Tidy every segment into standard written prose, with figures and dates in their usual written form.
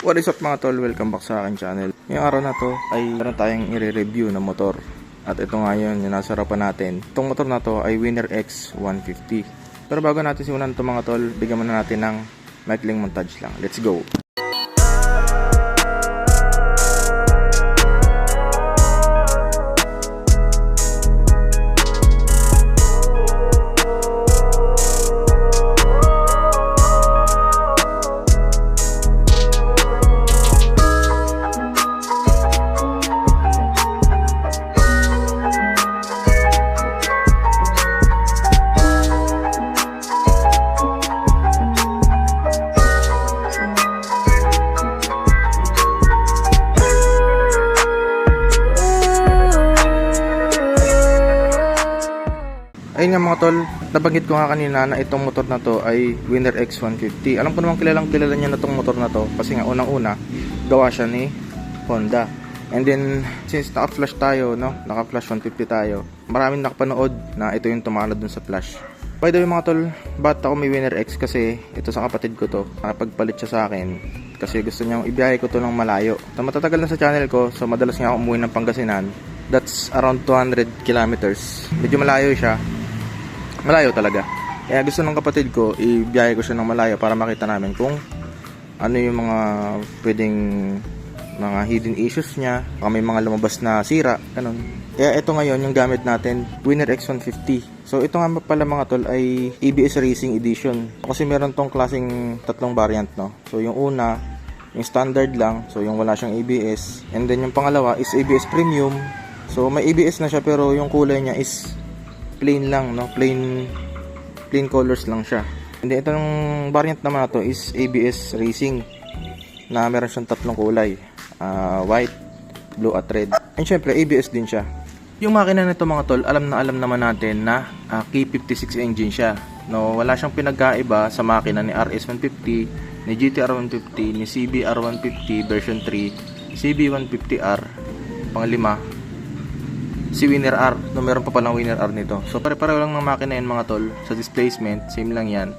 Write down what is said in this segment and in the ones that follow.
What is up mga tol? Welcome back sa akin channel. Ngayong araw na to ay meron tayong i-review na motor. At ito nga yun, yung nasa harapan natin. Itong motor na to ay Winner X 150. Pero bago natin simulan ito mga tol, bigyan muna natin ng maikling montage lang. Let's go! Ayun nga mga tol, nabanggit ko nga kanina na itong motor na to ay Winner X 150. Alam ko namang kilalang kilala niya na itong motor na to kasi nga unang-una gawa siya ni Honda. And then since naka-flash tayo, no? Naka-flash 150 tayo. Maraming nakapanood na ito yung tumalo dun sa flash. By the way mga tol, ba't ako may Winner X? Kasi ito sa kapatid ko to, nakapagpalit siya sa akin kasi gusto niyang ibiyahe ko to ng malayo. So, matatagal na sa channel ko, so madalas nga ako umuwi ng Pangasinan. That's around 200 kilometers. Medyo malayo siya. Malayo talaga. Kaya gusto ng kapatid ko, ibiyahe ko siya ng malayo para makita namin kung ano yung mga pwedeng mga hidden issues niya, baka may mga lumabas na sira, ganun. Kaya ito ngayon yung gamit natin, Winner X 150. So ito nga pala mga tol ay ABS Racing Edition. Kasi meron tong klaseng tatlong variant, no. So yung una, yung standard lang, so yung wala siyang ABS. And then yung pangalawa is ABS Premium. So may ABS na siya pero yung kulay niya is plain lang, no? Plain colors lang siya. Hindi, itong variant naman na to is ABS Racing na meron siyang tatlong kulay, white, blue at red. And syempre ABS din siya. Yung makina nito mga tol, alam naman natin na K56 engine siya, no? Wala siyang pinagkaiba sa makina ni RS150, ni GTR150, ni CBR150 version 3, CB150R, panglima si Winner R, no, meron pa palang Winner R nito. So pare-pareho lang ng makina yan mga tol. Sa displacement, same lang yan.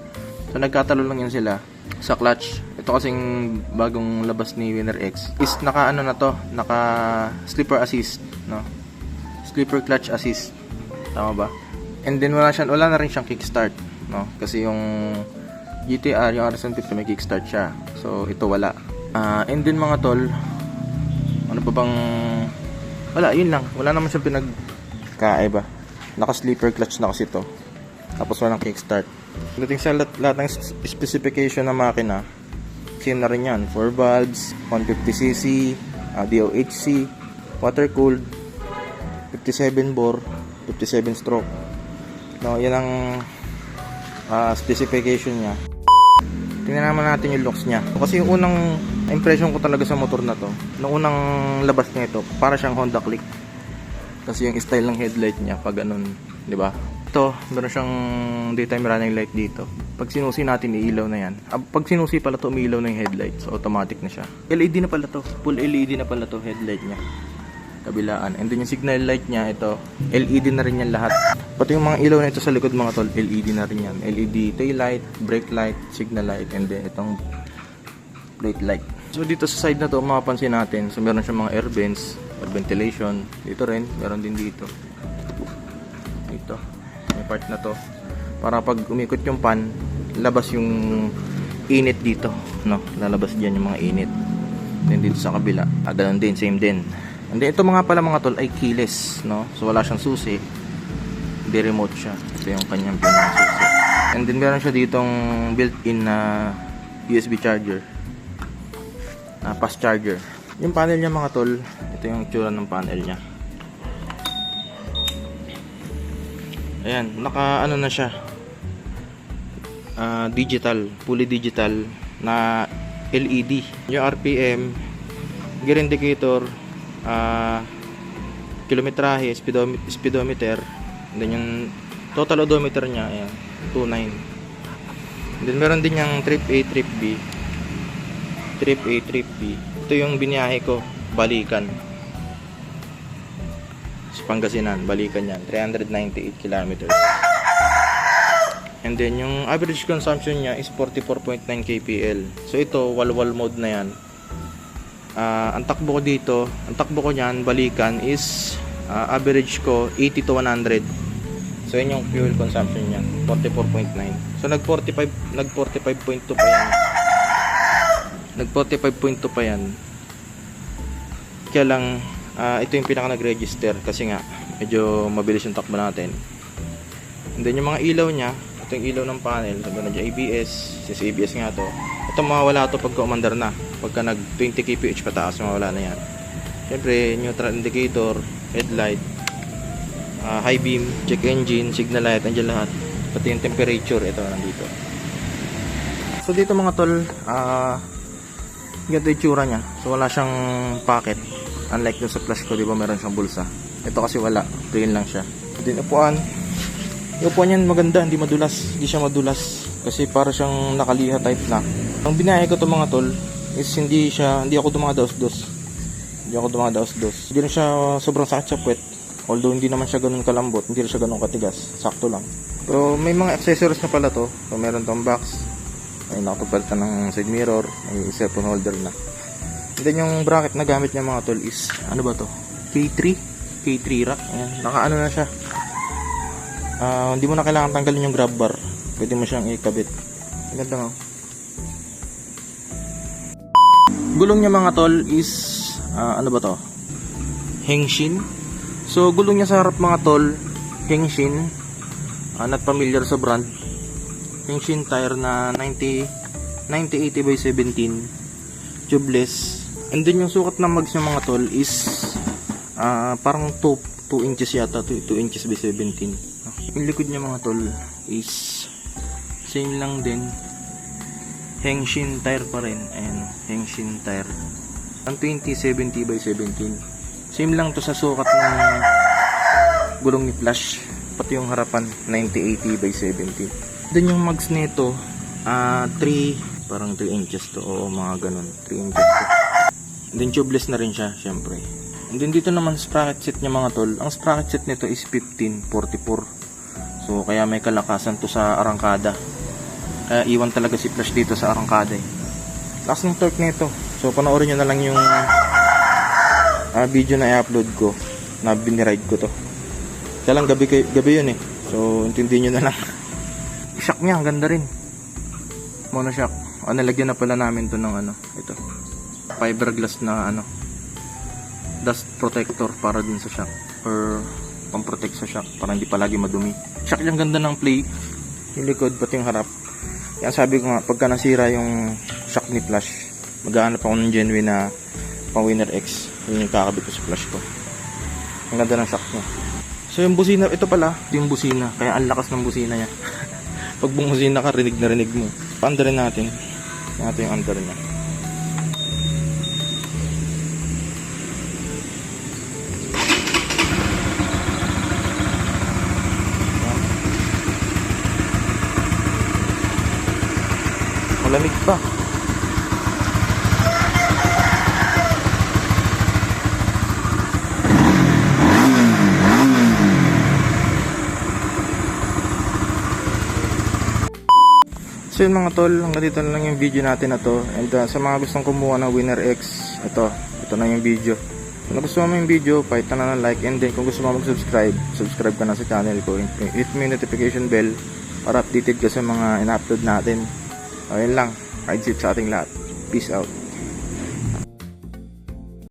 So nagkatalo lang yan sila. Sa clutch, ito kasing bagong labas ni Winner X is naka ano na to, naka slipper assist, no? Slipper clutch assist. Tama ba? And then wala na rin siyang kickstart, no? Kasi yung GTR, yung RS150 may kickstart siya. So ito wala. And then mga tol, ano pa bang wala, yun lang. Wala naman siyang pinagkaiba. Naka-sleeper clutch na kasi ito. Tapos walang kickstart. Dating sa lahat ng specification ng makina, same na rin yan. 4 valves, 150cc, DOHC, water-cooled, 57 bore, 57 stroke. No, yan ang specification niya. Tingnan naman natin yung looks niya. Kasi yung unang impression ko talaga sa motor na to, nung unang labas niya ito, para siyang Honda Click. Kasi yung style ng headlight niya, pag ganun, di ba? Ito, meron siyang daytime running light dito. Pag sinusi natin, iilaw na yan. Pag sinusi pala to, umiilaw na yung headlight. So, automatic na siya. LED na pala to. Full LED na pala to, headlight niya. Kabilaan. And then yung signal light niya, ito, LED na rin yan lahat. Pati yung mga ilaw na ito sa likod mga tol, LED na rin yan. LED tail light, brake light, signal light, and then itong plate light. So dito sa side na to, mapapansin natin, so meron siyang mga air vents, air ventilation. Dito rin, meron din dito. Dito, may part na to. Para pag umikot yung pan, labas yung init dito, no? Lalabas diyan yung mga init. Then dito sa kabila, ganun din, same din. And then ito mga pala mga tol ay keyless, no? So wala siyang susi. Hindi remote siya. Ito yung kanyang pinang susi. And then meron siya ditong built-in na USB charger. Fast charger. Yung panel niya mga tol, ito yung itsura ng panel niya. Ayan, naka ano na siya. Digital, fully digital na LED. Yung RPM, gear indicator, kilometrahe, speedometer, and then yung total odometer niya, ayan, 29. And then meron din yung trip A, trip B. Trip A, trip B. Ito yung biniyahe ko, balikan. Sa Pangasinan, balikan yan, 398 kilometers. And then yung average consumption niya is 44.9 kpl. So ito, wal-wal mode na yan. Ang takbo ko dito, ang takbo ko niyan balikan is average ko 80 to 100. So yun yung fuel consumption niya, 44.9. So nag 45.2 pa yan. Nag 45.2 pa yan. Kaya lang ito yung pinaka nag-register kasi nga medyo mabilis yung takbo natin. And then yung mga ilaw niya, ito yung ilaw ng panel, sabi na dyan ABS, since ABS nga to. Ito mawawala to pagka umandar na. Pagka nag 20 kph pataas, mawawala na yan. Siyempre, neutral indicator, headlight, high beam, check engine, signal light, andyan lahat. Pati yung temperature, ito nandito. So dito mga tol, ganito yung tsura nya. So wala siyang pocket. Unlike dun sa flash ko, di ba meron siyang bulsa. Ito kasi wala, plain lang siya. Then upuan. Yung upuan yan maganda, hindi madulas. Hindi siya madulas. Kasi para siyang nakaliha type na. Ang binahe ko to mga tol, is hindi ako dumadaos-dos. Hindi rin siya sobrang sakit sa puwet. Although hindi naman siya ganun kalambot, hindi rin siya ganun katigas, sakto lang. So may mga accessories na pala to. So meron tong box, may nakapagpalitan ng side mirror, may cellphone holder na. And then yung bracket na gamit niya mga tol is, ano ba to? K3 rack. Ayan, nakaano na siya. Hindi mo na kailangan tanggalin yung grab bar. Pwede mo siyang ikabit. Ang ganda nga. Gulong niya mga tol is, ano ba to? Hengshin. So gulong niya sa harap mga tol, Hengshin. Not familiar sa brand. Hengshin tire na 90/80 by 17, tubeless. And then yung sukat ng mags niya mga tol is parang 2 inches yata, 2 inches by 17. Yung likod niya mga tol is same lang din, Hengshin tire pa rin. Ayan, Hengshin tire ang 20/70 by 17. Same lang to sa sukat ng gulong ni Flash. Pati yung harapan 90/80 by 17. Then yung mags nito 3 inches to, o mga ganun, 3 inches to. And then tubeless na rin siya syempre. And then dito naman sprocket set niya mga tol. Ang sprocket set nito is 1544. So kaya may kalakasan to sa arangkada. Kaya iwan talaga si Flash dito sa arangkada eh. Lakas ng torque nito. So panoorin nyo na lang yung video na i-upload ko na biniride ko to. Kaya lang gabi yun eh. So intindihin nyo na lang. Shock niya, ang ganda rin. Mono shock. Nalagyan na pala namin to ng ito. Fiberglass na dust protector para dun sa shock. Or pang-protect sa shock para hindi palagi madumi. Shock yung ganda ng play. Yung likod pati yung harap. Yan sabi ko nga, pagka nasira yung shock ni Flash, maghahanap ako ng genuine na pang Winner X. Yun yung kakabit ko sa Flash ko. Ang ganda ng shock niya. So yung busina, ito pala, yung busina. Kaya ang lakas ng busina niya. Pag bumusina ka, rinig na rinig mo. Under natin. Ito yung under niya. Malamig pa. So yun mga tol, hanggang dito na lang yung video natin na to. And sa mga gustong kumuha ng Winner X, ito na yung video. Kung gusto mo yung video, pahit na ng like. And then kung gusto mo mag-subscribe, subscribe ka na sa channel ko. Hit mo yung notification bell para updated ka sa mga in-upload natin. Ayun lang, ride safe sa ating lahat. Peace out.